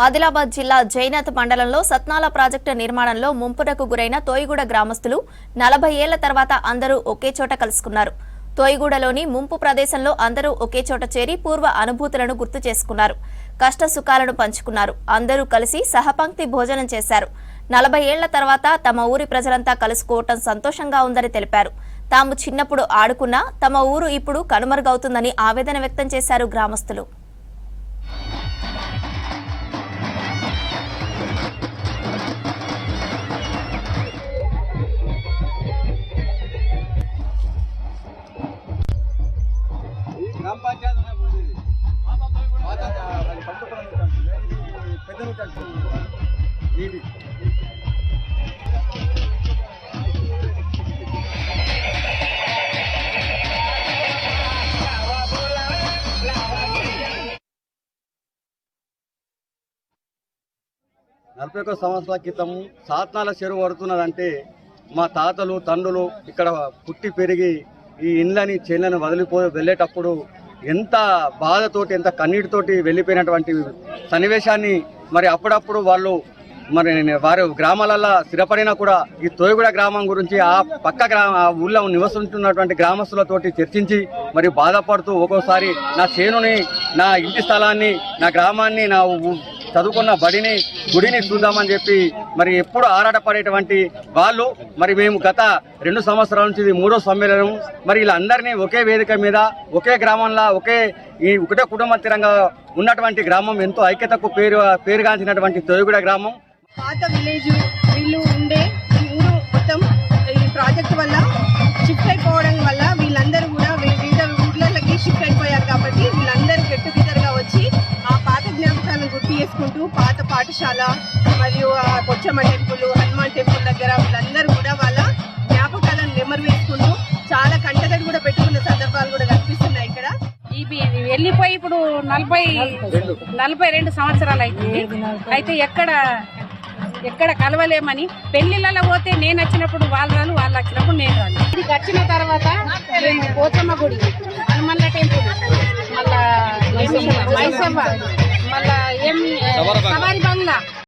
ఆదిలాబాద్ జిల్లా జైనత్ మండలంలో సత్నాల ప్రాజెక్టు నిర్మాణంలో ముంపునకు గురైన తోయిగూడ గ్రామస్తులు 40 ఏళ్ల తర్వాత అందరూ ఒకే చోట కలుసుకున్నారు. తోయిగూడలోని ముంపు ప్రదేశంలో అందరూ ఒకే చోట చేరి పూర్వ అనుభూతులను గుర్తు చేసుకున్నారు. కష్ట సుఖాలను పంచుకున్నారు. అందరూ కలిసి సహపంక్తి భోజనం చేశారు. 40 ఏళ్ల తర్వాత తమ ఊరి ప్రజలంతా కలుసుకోవటం సంతోషంగా ఉందని తెలిపారు. తాము చిన్నప్పుడు ఆడుకున్నా తమ ఊరు ఇప్పుడు కనుమరుగవుతుందని ఆవేదన వ్యక్తం చేశారు గ్రామస్తులు. గ్రామ పంచాయతీ నలభై 41 సంవత్సరాల క్రితం సాత్నాల చెరువు పడుతున్నదంటే మా తాతలు తండ్రులు ఇక్కడ పుట్టి పెరిగి ఈ ఇండ్లని చేళ్ళని వెళ్ళేటప్పుడు ఎంత బాధతోటి ఎంత కన్నీటితోటి వెళ్ళిపోయినటువంటి సన్నివేశాన్ని మరి అప్పుడప్పుడు వాళ్ళు మరి వారి గ్రామాలలో స్థిరపడినా కూడా ఈ తోయగూడ గ్రామం గురించి ఆ పక్క ఆ ఊళ్ళో నివసిస్తున్నటువంటి గ్రామస్తులతోటి చర్చించి మరి బాధపడుతూ ఒక్కోసారి నా చేనుని నా ఇంటి స్థలాన్ని నా గ్రామాన్ని నా చదువుకున్న బడిని గుడిని చూద్దామని చెప్పి మరి ఎప్పుడు ఆరాటపడేటువంటి వాళ్ళు మరి మేము గత 2 సంవత్సరాల నుంచి ఇది 3వ సమ్మేళనం మరి వీళ్ళందరినీ ఒకే వేదిక మీద ఒకే గ్రామంలో ఒకటే కుటుంబ తీరంగా ఉన్నటువంటి గ్రామం ఎంతో ఐక్యతకు పేరుగాంచినటువంటి తోయగూడ గ్రామం. పాత విలేజ్ వీళ్ళు ఉండే ఊరు మొత్తం ఈ ప్రాజెక్ట్ వల్ల షిఫ్ట్ అయిపోవడం వల్ల వీళ్ళందరూ కూడా వివిధ ఊర్లకి షిఫ్ట్ అయిపోయారు కాబట్టి వీళ్ళందరూ గెట్ టుగెదర్గా వచ్చి ఆ పాత జ్ఞాపకాలను గుర్తు చేసుకుంటూ పాత పాఠశాల మరియు పొచ్చమ్మ టెంపుల్ హనుమాన్ టెంపుల్ దగ్గర వీళ్ళందరూ కూడా వాళ్ళ జ్ఞాపకాలను నెమరు వేసుకుంటూ చాలా కంటతడి కూడా పెట్టుకున్న సందర్భాలు కూడా కనిపిస్తున్నాయి ఇక్కడ. వెళ్ళిపోయి ఇప్పుడు 42 సంవత్సరాలు అవుతుంది. అయితే ఎక్కడ కలవలేమని పెళ్లిళ్ళలో పోతే నేను వచ్చినప్పుడు వాళ్ళు వచ్చినప్పుడు నేను రాను. ఇది వచ్చిన తర్వాత పోచమ్మ గుడి, హనుమన్ల టెంపుల్, మళ్ళా మైసవ్వ, మళ్ళా సవారి బంగ్లా